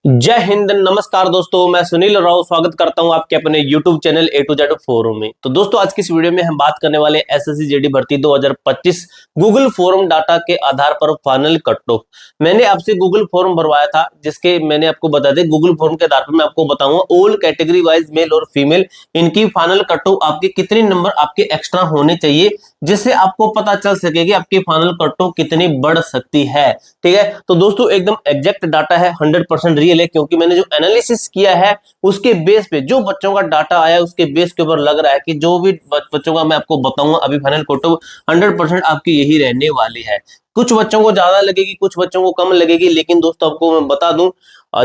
जय हिंद, नमस्कार दोस्तों। मैं सुनील राव स्वागत करता हूं आपके अपने YouTube channel A to Z forum में। तो दोस्तों आज की इस वीडियो में हम बात करने वाले एसएससी जीडी भर्ती 2025 गूगल फॉर्म डाटा के आधार पर फाइनल कट ऑफ। मैंने आपसे गूगल फॉर्म भरवाया था, जिसके मैंने आपको बता दें गूगल फॉर्म के आधार पर मैं आपको बताऊंगा ऑल कैटेगरी वाइज मेल और फीमेल इनकी फाइनल कट ऑफ आपके कितने नंबर आपके एक्स्ट्रा होने चाहिए, जिससे आपको पता चल सके कि आपकी फाइनल कट ऑफ कितनी बढ़ सकती है। ठीक है, तो दोस्तों एकदम एग्जैक्ट डाटा है, 100% रियल है, क्योंकि मैंने जो एनालिसिस किया है उसके बेस पे जो बच्चों का डाटा आया उसके बेस के ऊपर लग रहा है कि जो भी बच्चों का मैं आपको बताऊंगा अभी फाइनल कट ऑफ 100% आपकी यही रहने वाली है। कुछ बच्चों को ज्यादा लगेगी, कुछ बच्चों को कम लगेगी, लेकिन दोस्तों आपको मैं बता दूं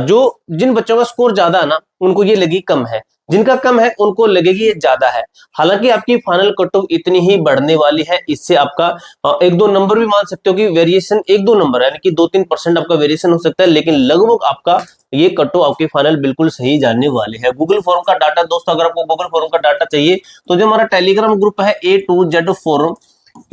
जो जिन बच्चों का स्कोर ज्यादा है ना उनको ये लगी कम है, जिनका कम है उनको लगेगी ये ज्यादा है। हालांकि आपकी फाइनल कट ऑफ इतनी ही बढ़ने वाली है, इससे आपका एक दो नंबर भी मान सकते हो कि वेरिएशन एक दो नंबर यानी कि 2-3% आपका वेरिएशन हो सकता है, लेकिन लगभग आपका ये कट ऑफ आपकी फाइनल बिल्कुल सही जाने वाले है। गूगल फॉर्म का डाटा दोस्तों, अगर आपको गूगल फॉर्म का डाटा चाहिए तो जो हमारा टेलीग्राम ग्रुप है A2Z फोरम,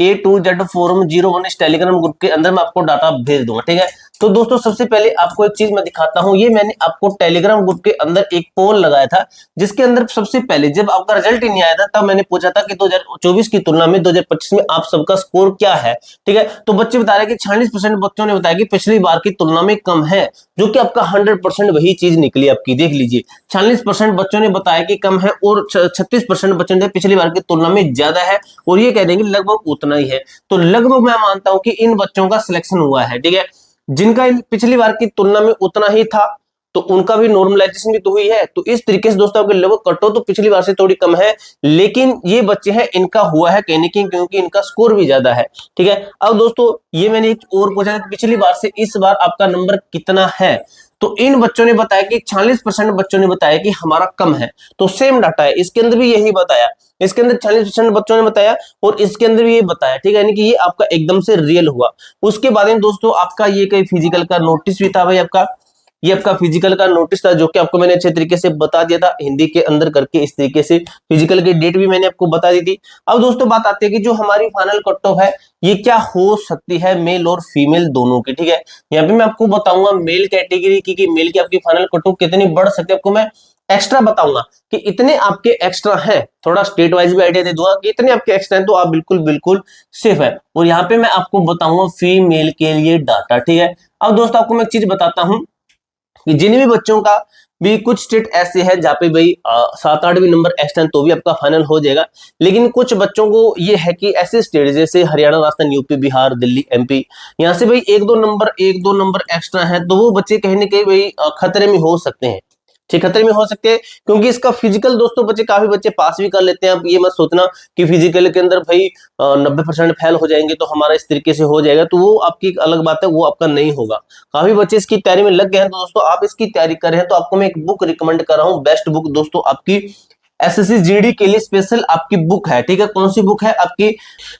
A2Z फोरम 01 इस टेलीग्राम ग्रुप के अंदर मैं आपको डाटा भेज दूंगा। ठीक है, तो दोस्तों सबसे पहले आपको एक चीज मैं दिखाता हूं। ये मैंने आपको टेलीग्राम ग्रुप के अंदर एक पोल लगाया था, जिसके अंदर सबसे पहले जब आपका रिजल्ट ही नहीं आया था तब मैंने पूछा था कि 2024 की तुलना में 2025 में आप सबका स्कोर क्या है। ठीक है, तो बच्चे बता रहे हैं कि 46% बच्चों ने बताया कि पिछली बार की तुलना में कम है, जो कि आपका 100% वही चीज निकली आपकी। देख लीजिए, 46% बच्चों ने बताया कि कम है और 36% बच्चों ने पिछली बार की तुलना में ज्यादा है, और ये कह देंगे लगभग उतना ही है। तो लगभग मैं मानता हूं कि इन बच्चों का सिलेक्शन हुआ है। ठीक है, जिनका पिछली बार की तुलना में उतना ही था तो उनका भी नॉर्मलाइजेशन भी तो हुई है। तो इस तरीके से दोस्तों आपके लगभग कट ऑफ तो पिछली बार से थोड़ी कम है, लेकिन ये बच्चे हैं इनका हुआ है कहीं ना कहीं, क्योंकि इनका स्कोर भी ज्यादा है। ठीक है, अब दोस्तों ये मैंने एक और पूछा कि पिछली बार से इस बार आपका नंबर कितना है, तो इन बच्चों ने बताया कि 46% बच्चों ने बताया कि हमारा कम है। तो सेम डाटा है, इसके अंदर भी यही बताया, इसके अंदर 46% बच्चों ने बताया और इसके अंदर भी ये बताया। ठीक है, यानी कि ये आपका एकदम से रियल हुआ। उसके बाद में दोस्तों आपका ये कई फिजिकल का नोटिस भी था भाई आपका, ये आपका फिजिकल का नोटिस था, जो कि आपको मैंने अच्छे तरीके से बता दिया था हिंदी के अंदर करके। इस तरीके से फिजिकल की डेट भी मैंने आपको बता दी थी। अब दोस्तों बात आती है कि जो हमारी फाइनल कट ऑफ है ये क्या हो सकती है मेल और फीमेल दोनों की। ठीक है, यहाँ पे मैं आपको बताऊंगा मेल कैटेगरी की कि मेल की आपकी फाइनल कट ऑफ कितनी बढ़ सकती है, आपको मैं एक्स्ट्रा बताऊंगा कि इतने आपके एक्स्ट्रा हैं। थोड़ा स्टेट वाइज भी आइडिया दे दूंगा कि इतने आपके एक्स्ट्रा हैं, तो आप बिल्कुल बिल्कुल सेफ है। और यहाँ पे मैं आपको बताऊंगा फीमेल के लिए डाटा। ठीक है, अब दोस्तों आपको मैं एक चीज बताता हूं कि जिन भी बच्चों का भी कुछ स्टेट ऐसे है जहाँ पे भाई 7-8 भी नंबर एक्स्ट्रा तो भी आपका फाइनल हो जाएगा, लेकिन कुछ बच्चों को ये है कि ऐसे स्टेट जैसे हरियाणा, राजस्थान, यूपी, बिहार, दिल्ली, एमपी, यहाँ से भाई एक दो नंबर एक्स्ट्रा है, तो वो बच्चे कहीं ना कहीं भाई खतरे में हो सकते हैं। ठीक, खतरे में हो सकते हैं, क्योंकि इसका फिजिकल दोस्तों बच्चे काफी बच्चे पास भी कर लेते हैं। अब ये मत सोचना कि फिजिकल के अंदर भाई 90% फेल हो जाएंगे तो हमारा इस तरीके से हो जाएगा, तो वो आपकी एक अलग बात है, वो आपका नहीं होगा। काफी बच्चे इसकी तैयारी में लग गए हैं, तो दोस्तों आप इसकी तैयारी कर रहे हैं तो आपको मैं एक बुक रिकमेंड कर रहा हूँ, बेस्ट बुक दोस्तों आपकी एसएससी जीडी के लिए स्पेशल आपकी बुक है। ठीक है, कौन सी बुक है आपकी,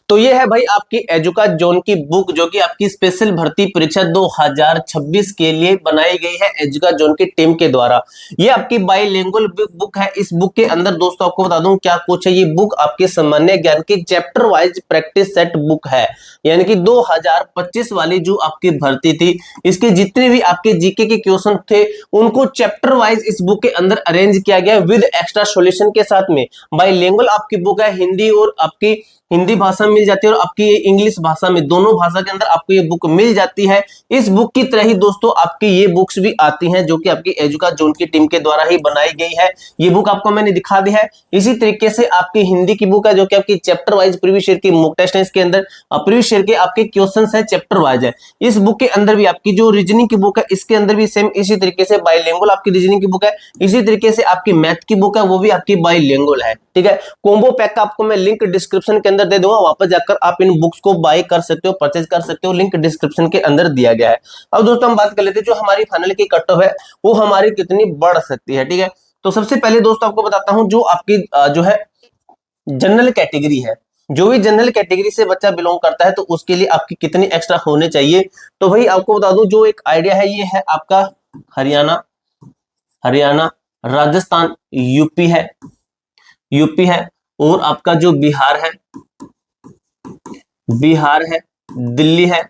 तो ये है भाई आपकी एजुका जोन की बुक, जो कि आपकी स्पेशल भर्ती परीक्षा 2026 के लिए बनाई गई है एजुका जोन की टीम के द्वारा। ये आपकी बाइलिंगुअल बुक है। इस बुक के अंदर दोस्तों आपको बता दूं क्या कुछ है। ये बुक आपके सामान्य ज्ञान की chapter wise practice set book है, यानी कि 2025 वाली जो आपकी भर्ती थी इसके जितने भी आपके जीके के क्वेश्चन थे उनको चैप्टर वाइज इस बुक के अंदर अरेंज किया गया विद एक्स्ट्रा सॉल्यूशन के साथ में। बाइलिंगुअल आपकी बुक है, हिंदी और आपकी हिंदी भाषा में मिल जाती है और आपकी इंग्लिश भाषा में, दोनों भाषा के अंदर आपको ये बुक मिल जाती है। इस बुक की तरह ही दोस्तों आपकी ये बुक्स भी आती हैं, जो कि आपकी एजुका जोन की टीम के द्वारा ही बनाई गई है। ये बुक आपको मैंने दिखा दी है। इसी तरीके से आपकी हिंदी की बुक है, जो कि आपकी चैप्टर वाइज प्रीवियस ईयर की मॉक टेस्ट है, इसके अंदर प्रीवियस ईयर के आपके क्वेश्चंस है चैप्टर वाइज है। इस बुक के अंदर भी आपकी जो रीजनिंग की बुक है इसके अंदर भी सेम इसी तरीके से बाइलिंगुअल आपकी रीजनिंग की बुक है। इसी तरीके से आपकी मैथ की बुक है, वो भी आपकी बाइलिंगुअल है। ठीक है, कॉम्बो पैक का आपको मैं लिंक डिस्क्रिप्शन के अंदर दे दूंगा, वापस जाकर आप इन बुक्स को बाय कर सकते हो, परचेज कर सकते हो, लिंक डिस्क्रिप्शन के अंदर दिया गया है। अब दोस्तों हम बात कर लेते हैं जो हमारी फाइनल की कट ऑफ है वो हमारी कितनी बढ़ सकती है। ठीक है, तो सबसे पहले दोस्तों आपको बताता हूं जो आपकी जो है जनरल कैटेगरी है, जो भी जनरल कैटेगरी से बच्चा बिलोंग करता है तो उसके लिए आपकी कितनी एक्स्ट्रा होने चाहिए। तो भाई आपको बता दूं जो एक आइडिया है, ये है आपका हरियाणा, हरियाणा, राजस्थान, यूपी है, और आपका जो बिहार है, दिल्ली है,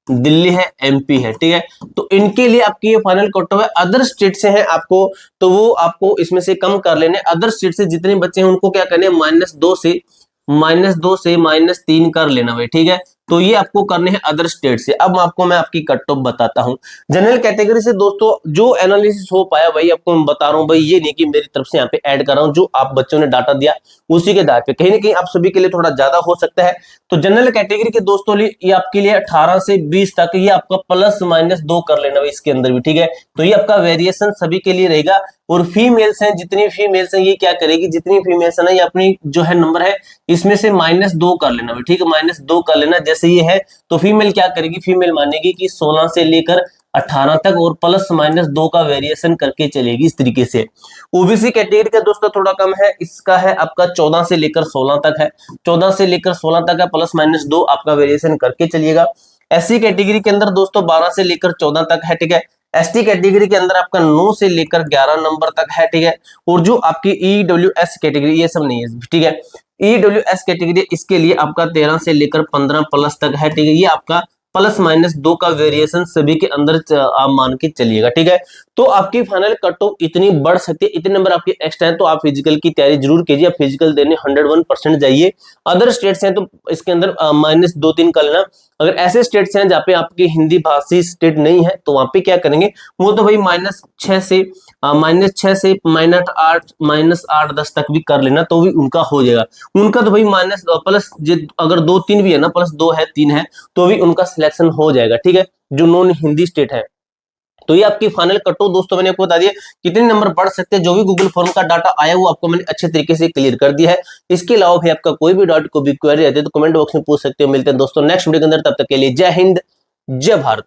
दिल्ली है, एमपी है, ठीक है। तो इनके लिए आपकी ये फाइनल कट ऑफ है। अदर स्टेट से हैं आपको, तो वो आपको इसमें से कम कर लेने। अदर स्टेट से जितने बच्चे हैं उनको क्या करने, -2 से -3 कर लेना भाई, ठीक है। तो ये आपको करने हैं अदर स्टेट से। अब आपको मैं आपकी कट ऑफ बताता हूं। जनरल कैटेगरी से दोस्तों जो एनालिसिस हो पाया भाई आपको मैं बता रहा हूं भाई, ये नहीं कि मेरी तरफ से यहाँ पे ऐड कर रहा हूं, जो आप बच्चों ने डाटा दिया उसी के आधार पे कहीं ना कहीं आप सभी के लिए थोड़ा ज्यादा हो सकता है। तो जनरल कैटेगरी के दोस्तों लिए ये आपके लिए 18 से 20 तक ये आपका +-2 कर लेना भाई इसके अंदर भी, ठीक है। तो ये आपका वेरिएशन सभी के लिए रहेगा। और फीमेल्स हैं, जितनी फीमेल्स हैं ये क्या करेगी, जितनी फीमेल्स है ना ये अपनी जो है नंबर है इसमें से -2 कर लेना भाई, ठीक है। -2 कर लेना। जैसे ये है तो फीमेल क्या करेगी, फीमेल मानेगी कि 16 से लेकर 18 तक और +-2 का वेरिएशन करके चलेगी इस तरीके से। ओबीसी कैटेगरी का दोस्तों थोड़ा कम है, इसका है आपका 14 से लेकर 16 तक है, 14 से लेकर 16 तक है, +-2 आपका वेरिएशन करके चलिएगा। एससी कैटेगरी के अंदर दोस्तों 12 से लेकर 14 तक है, ठीक है। एसटी कैटेगरी के अंदर आपका 9 से लेकर 11 नंबर तक है, ठीक है। और जो आपकी ईडब्ल्यूएस कैटेगरी ये सब नहीं है, ठीक है। ईडब्ल्यूएस कैटेगरी इसके लिए आपका 13 से लेकर 15 प्लस तक है, ठीक है। ये आपका +-2 का वेरिएशन सभी के अंदर आप मान के चलिएगा, ठीक है। तो आपकी फाइनल कट ऑफ इतनी बढ़ सकती है, इतने नंबर आपके एक्स्ट्रा हैं, तो आप फिजिकल की तैयारी जरूर कीजिए। आप फिजिकल देने 101% जाइए। अदर स्टेट्स हैं तो इसके अंदर -2-3 कर लेना। अगर ऐसे स्टेट्स हैं जहाँ पे आपकी हिंदी भाषी स्टेट नहीं है तो वहां पे क्या करेंगे, वो तो भाई -6 से -8 -8-10 तक भी कर लेना, तो भी उनका हो जाएगा। उनका तो भाई माइनस प्लस अगर 2-3 भी है ना, +2 है 3 है, तो भी उनका सिलेक्शन हो जाएगा, ठीक है, जो नॉन हिंदी स्टेट है। तो ये आपकी फाइनल कट ऑफ दोस्तों मैंने आपको बता दिया कितने नंबर बढ़ सकते हैं। जो भी गूगल फॉर्म का डाटा आया वो आपको मैंने अच्छे तरीके से क्लियर कर दिया है। इसके अलावा भी आपका कोई भी डाउट, कोई भी क्वेरी रहती है तो कमेंट बॉक्स में पूछ सकते हो। मिलते हैं दोस्तों नेक्स्ट वीडियो के अंदर, तब तक के लिए जय हिंद, जय भारत।